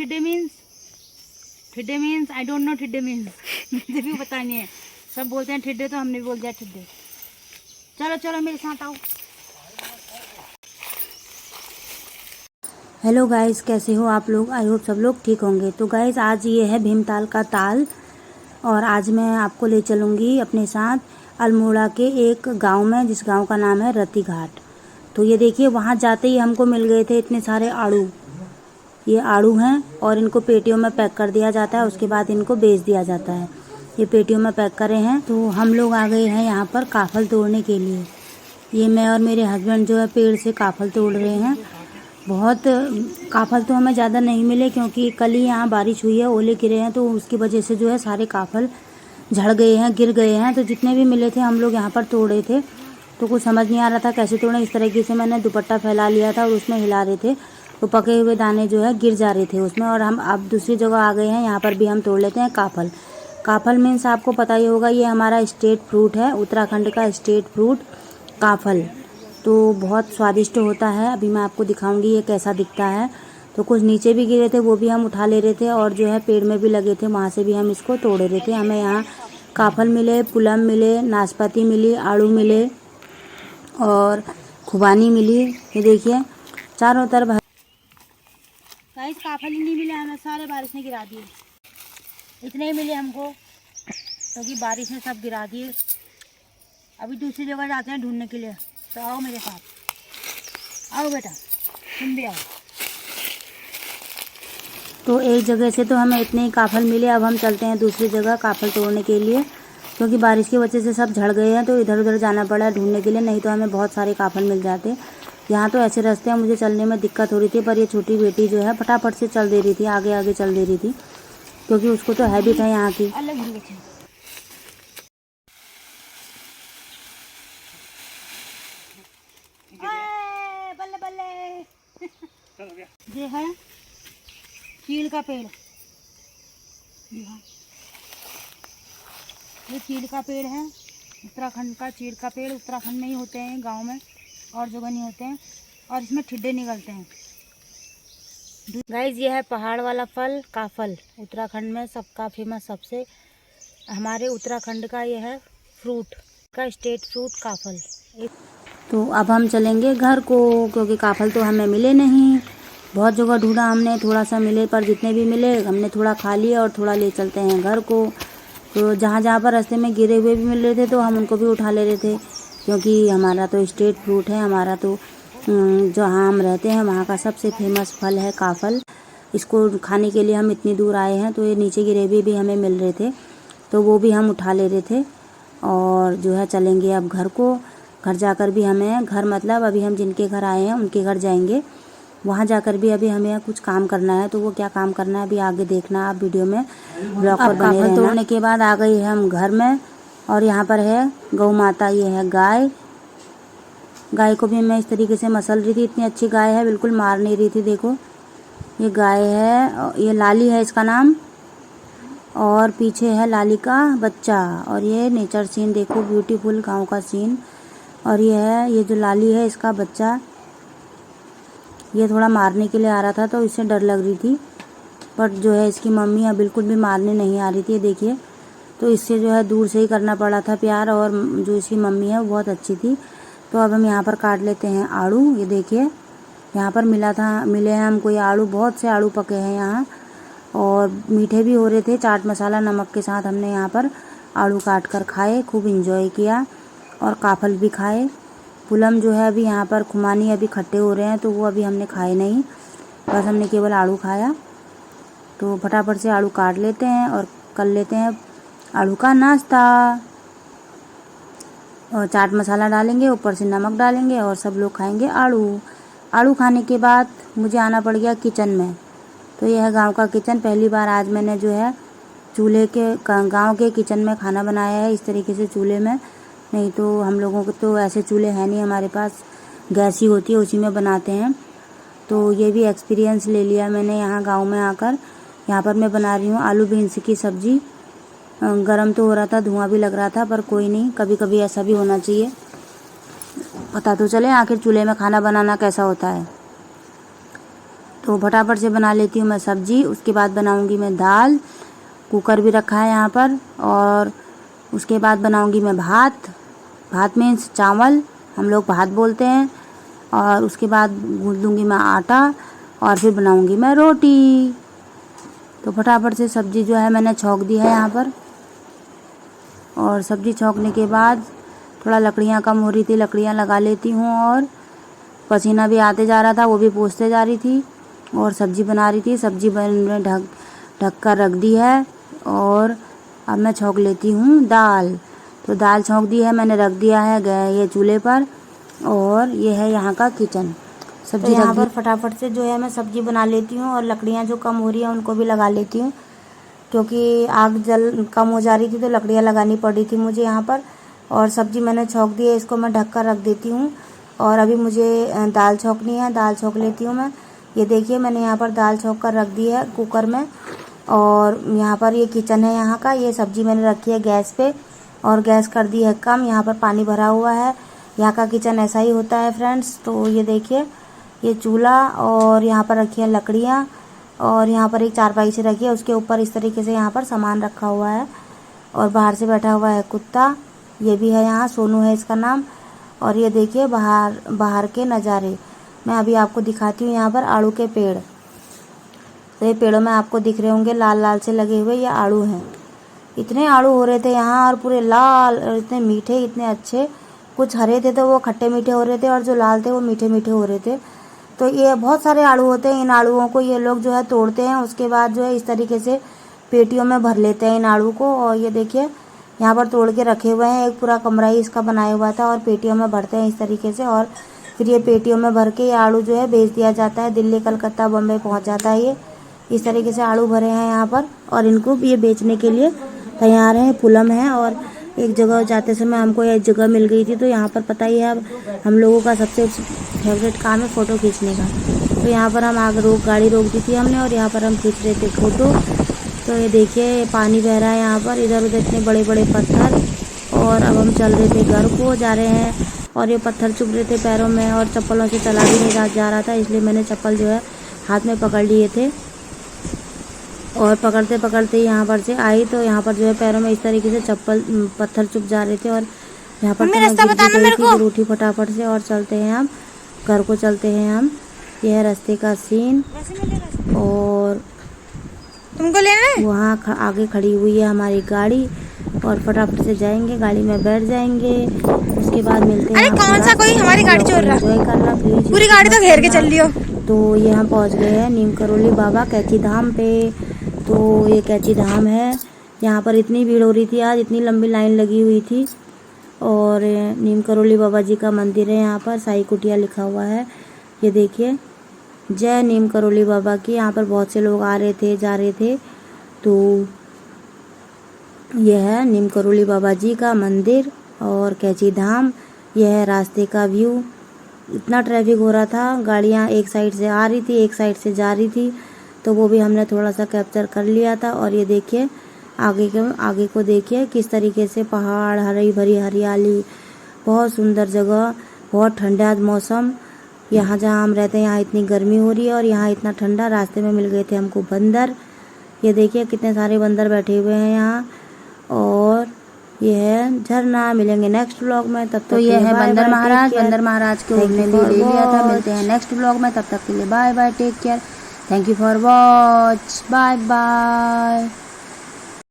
ठिड्डे means I don't know ठिड्डे means मुझे भी पता नहीं है। सब बोलते हैं ठिड्डे तो हमने भी बोल दिया ठिड्डे। चलो चलो मेरे साथ आओ। हेलो गाइस, कैसे हो आप लोग? आई होप सब लोग ठीक होंगे। तो गाइस आज ये है भीमताल का ताल और आज मैं आपको ले चलूँगी अपने साथ अल्मोड़ा के एक गांव में, जिस गांव का नाम है रती घाट। तो ये देखिए, वहाँ जाते ही हमको मिल गए थे इतने सारे आड़ू। ये आड़ू हैं और इनको पेटियों में पैक कर दिया जाता है, उसके बाद इनको बेच दिया जाता है। ये पेटियों में पैक करे हैं। तो हम लोग आ गए हैं यहाँ पर काफल तोड़ने के लिए। ये मैं और मेरे हस्बैंड जो है पेड़ से काफल तोड़ रहे हैं। बहुत काफल तो हमें ज़्यादा नहीं मिले क्योंकि कल ही यहाँ बारिश हुई है, ओले गिरे हैं, तो उसकी वजह से जो है सारे काफल झड़ गए हैं, गिर गए हैं। तो जितने भी मिले थे हम लोग यहाँ पर तोड़े थे। तो कुछ समझ नहीं आ रहा था कैसे तोड़ें। इस तरीके से मैंने दुपट्टा फैला लिया था और उसमें हिला रहे थे, तो पके हुए दाने जो है गिर जा रहे थे उसमें। और हम अब दूसरी जगह आ गए हैं, यहाँ पर भी हम तोड़ लेते हैं काफल। काफल मीन्स आपको पता ही होगा, ये हमारा स्टेट फ्रूट है, उत्तराखंड का स्टेट फ्रूट काफल। तो बहुत स्वादिष्ट होता है। अभी मैं आपको दिखाऊंगी ये कैसा दिखता है। तो कुछ नीचे भी गिरे थे, वो भी हम उठा ले रहे थे, और जो है पेड़ में भी लगे थे, वहाँ से भी हम इसको तोड़ रहे थे। हमें यहाँ काफल मिले, पुलम मिले, नाशपाती मिली, आड़ू मिले और खुबानी मिली। ये देखिए चारों तरफ। गाइस काफल ही नहीं मिले हमें, सारे बारिश ने गिरा दिए। इतने ही मिले हमको क्योंकि बारिश ने सब गिरा दिए। अभी दूसरी जगह जाते हैं ढूंढने के लिए। तो आओ मेरे साथ, आओ बेटा तुम भी आओ। तो एक जगह से तो हमें इतने ही काफल मिले। अब हम चलते हैं दूसरी जगह काफल तोड़ने के लिए, क्योंकि बारिश की वजह से सब झड़ गए हैं। तो इधर उधर जाना पड़ा ढूंढने के लिए, नहीं तो हमें बहुत सारे काफल मिल जाते। यहाँ तो ऐसे रास्ते हैं, मुझे चलने में दिक्कत हो रही थी, पर ये छोटी बेटी जो है फटाफट से चल दे रही थी, आगे आगे चल दे रही थी, क्योंकि उसको तो हैबिट है यहाँ की। बल्ले बल्ले ये है चीड़ का पेड़। ये चीड़ का पेड़ है, उत्तराखंड का चीड़ का पेड़। उत्तराखंड में ही होते हैं, गांव में और जगह नहीं होते हैं। और इसमें ठिड्डे निकलते हैं। गाइस ये है पहाड़ वाला फल काफल, उत्तराखंड में सबका फेमस, सबसे हमारे उत्तराखंड का ये है फ्रूट का स्टेट फ्रूट काफल। तो अब हम चलेंगे घर को, क्योंकि काफल तो हमें मिले नहीं। बहुत जगह ढूंढा हमने, थोड़ा सा मिले, पर जितने भी मिले हमने थोड़ा खा लिया और थोड़ा ले चलते हैं घर को। तो जहाँ जहाँ पर रास्ते में गिरे हुए भी मिल रहे थे तो हम उनको भी उठा ले रहे थे, क्योंकि हमारा तो स्टेट फ्रूट है। हमारा तो जहाँ हम रहते हैं वहाँ का सबसे फेमस फल है काफल। इसको खाने के लिए हम इतनी दूर आए हैं। तो ये नीचे गिरे हुए भी हमें मिल रहे थे, तो वो भी हम उठा ले रहे थे। और जो है चलेंगे अब घर को। घर जाकर भी हमें, घर मतलब अभी हम जिनके घर आए हैं उनके घर जाएंगे। वहाँ जाकर भी अभी हमें कुछ काम करना है। तो वो क्या काम करना है अभी आगे देखना आप वीडियो में, ब्लॉग पर बने रहना। तोड़ने के बाद आ गई है हम घर में, और यहाँ पर है गौ माता, ये है गाय। गाय को भी मैं इस तरीके से मसल रही थी। इतनी अच्छी गाय है, बिल्कुल मार नहीं रही थी। देखो ये गाय है, ये लाली है इसका नाम, और पीछे है लाली का बच्चा। और ये नेचर सीन देखो, ब्यूटीफुल गाँव का सीन। और ये है, ये जो लाली है इसका बच्चा, ये थोड़ा मारने के लिए आ रहा था तो इससे डर लग रही थी, बट जो है इसकी मम्मी अब बिल्कुल भी मारने नहीं आ रही थी। देखिए, तो इससे जो है दूर से ही करना पड़ा था प्यार। और जो इसकी मम्मी है वो बहुत अच्छी थी। तो अब हम यहाँ पर काट लेते हैं आड़ू। ये देखिए यहाँ पर मिले हैं हमको ये आड़ू, बहुत से आड़ू पके हैं यहाँ, और मीठे भी हो रहे थे। चाट मसाला नमक के साथ हमने यहाँ पर आड़ू काट कर खाए, खूब इंजॉय किया, और काफल भी खाए। पुलम जो है अभी यहाँ पर, खुमानी अभी खट्टे हो रहे हैं तो वो अभी हमने खाए नहीं, बस हमने केवल आड़ू खाया। तो फटाफट से आड़ू काट लेते हैं और कर लेते हैं आड़ू का नाश्ता। और चाट मसाला डालेंगे, ऊपर से नमक डालेंगे, और सब लोग खाएंगे आड़ू। आड़ू खाने के बाद मुझे आना पड़ गया किचन में। तो यह है गांव का किचन। पहली बार आज मैंने जो है चूल्हे के, गांव के किचन में खाना बनाया है, इस तरीके से चूल्हे में। नहीं तो हम लोगों को तो ऐसे चूल्हे हैं नहीं, हमारे पास गैस ही होती है, उसी में बनाते हैं। तो ये भी एक्सपीरियंस ले लिया मैंने यहाँ गांव में आकर। यहाँ पर मैं बना रही हूँ आलू बीन्स की सब्जी। गरम तो हो रहा था, धुआं भी लग रहा था, पर कोई नहीं, कभी कभी ऐसा भी होना चाहिए, पता तो चले आखिर चूल्हे में खाना बनाना कैसा होता है। तो फटाफट से बना लेती हूँ मैं सब्जी। उसके बाद बनाऊँगी मैं दाल, कुकर भी रखा है यहाँ पर। और उसके बाद बनाऊँगी मैं भात। भात मीन्स चावल, हम लोग भात बोलते हैं। और उसके बाद गूँथ लूँगी मैं आटा और फिर बनाऊँगी मैं रोटी। तो फटाफट से सब्जी जो है मैंने छौंक दी है यहाँ पर। और सब्जी छौंकने के बाद थोड़ा लकड़ियाँ कम हो रही थी, लकड़ियाँ लगा लेती हूँ। और पसीना भी आते जा रहा था, वो भी पोंछते जा रही थी और सब्जी बना रही थी। सब्जी मैंने ढक कर रख दी है। और अब मैं छौंक लेती हूँ दाल। तो दाल छौंक दी है मैंने, रख दिया है ये चूल्हे पर। और ये है यहाँ का किचन। सब्जी तो यहाँ पर फटाफट से जो है मैं सब्जी बना लेती हूँ। और लकड़ियाँ जो कम हो रही हैं उनको भी लगा लेती हूँ, क्योंकि आग जल कम हो जा रही थी तो लकड़ियाँ लगानी पड़ रही थी मुझे यहाँ पर। और सब्जी मैंने छौंक दी है, इसको मैं ढक कर रख देती हूँ। और अभी मुझे दाल छौंकनी है, दाल छौंक लेती हूँ मैं। ये देखिए मैंने यहाँ पर दाल छौंक कर रख दी है कुकर में। और यहाँ पर ये किचन है यहाँ का। ये सब्जी मैंने रखी है गैस पे और गैस कर दी है कम। यहाँ पर पानी भरा हुआ है। यहाँ का किचन ऐसा ही होता है फ्रेंड्स। तो ये देखिए ये चूल्हा और यहाँ पर रखी है लकड़ियाँ। और यहाँ पर एक चारपाई से रखी है, उसके ऊपर इस तरीके से यहाँ पर सामान रखा हुआ है। और बाहर से बैठा हुआ है कुत्ता, ये भी है यहाँ, सोनू है इसका नाम। और ये देखिए बाहर के नज़ारे मैं अभी आपको दिखाती हूँ। यहाँ पर आड़ू के पेड़, तो ये पेड़ों में आपको दिख रहे होंगे लाल लाल से लगे हुए, ये आड़ू हैं। इतने आड़ू हो रहे थे यहाँ और पूरे लाल, और इतने मीठे, इतने अच्छे। कुछ हरे थे तो वो खट्टे मीठे हो रहे थे और जो लाल थे वो मीठे मीठे हो रहे थे। तो ये बहुत सारे आड़ू होते हैं। इन आड़ूओं को ये लोग जो है तोड़ते हैं, उसके बाद जो है इस तरीके से पेटियों में भर लेते हैं इन आड़ू को। और ये देखिए यहाँ पर तोड़ के रखे हुए हैं, एक पूरा कमरा ही इसका बनाया हुआ था। और पेटियों में भरते हैं इस तरीके से। और फिर ये पेटियों में भर के ये आड़ू जो है बेच दिया जाता है, दिल्ली, कलकत्ता, बम्बई पहुँच जाता है। ये इस तरीके से आड़ू भरे हैं यहाँ पर और इनको ये बेचने के लिए तैयार हैं। पुलम है और एक जगह जाते समय हमको एक जगह मिल गई थी। तो यहाँ पर पता ही है, अब हम लोगों का सबसे फेवरेट काम है फ़ोटो खींचने का। तो यहाँ पर हम आगे गाड़ी रोक दी थी हमने और यहाँ पर हम खींच रहे थे फ़ोटो। तो ये देखिए पानी बह रहा है यहाँ पर, इधर उधर इतने बड़े बड़े पत्थर। और अब हम चल रहे थे घर को जा रहे हैं और ये पत्थर चुभ रहे थे पैरों में और चप्पलों से चला भी नहीं जा रहा था, इसलिए मैंने चप्पल जो है हाथ में पकड़ लिए थे। और पकड़ते पकड़ते यहाँ पर से आई तो यहाँ पर जो है पैरों में इस तरीके से पत्थर चुभ जा रहे थे। और यहाँ पर तो उठी फटाफट से और चलते हैं हम घर को, चलते हैं हम। यह है रास्ते का सीन। और तुमको लेना है? वहाँ आगे खड़ी हुई है हमारी गाड़ी और फटाफट से जाएंगे, गाड़ी में बैठ जाएंगे। उसके बाद मिलते हैं। अरे कौन सा कोई हमारी गाड़ी चोर रहा है? पूरी गाड़ी तो घेर के चल रही हो। तो ये हम पहुँच गए हैं नीम करोली बाबा कैची धाम पे। तो ये कैची धाम है। यहाँ पर इतनी भीड़ हो रही थी आज, इतनी लंबी लाइन लगी हुई थी। और नीम करोली बाबा जी का मंदिर है यहाँ पर, साई कुटिया लिखा हुआ है। ये देखिए जय नीम करोली बाबा की। यहाँ पर बहुत से लोग आ रहे थे, जा रहे थे। तो यह है नीम करोली बाबा जी का मंदिर और कैची धाम। यह है रास्ते का व्यू। इतना ट्रैफिक हो रहा था, गाड़ियाँ एक साइड से आ रही थी, एक साइड से जा रही थी। तो वो भी हमने थोड़ा सा कैप्चर कर लिया था। और ये देखिए आगे को देखिए किस तरीके से पहाड़, हरी भरी हरियाली, बहुत सुंदर जगह, बहुत ठंडा मौसम। यहाँ जहाँ हम रहते हैं यहाँ इतनी गर्मी हो रही है और यहाँ इतना ठंडा। रास्ते में मिल गए थे हमको बंदर। ये देखिए कितने सारे बंदर बैठे हुए हैं यहाँ। और ये है झरना। मिलेंगे नेक्स्ट व्लॉग में, तब तक तो ये है बंदर महाराज। बंदर महाराज को हमने भी ले लिया था। मिलते हैं नेक्स्ट व्लॉग में, तब तक के लिए bye bye, take care, thank you for watch, bye bye.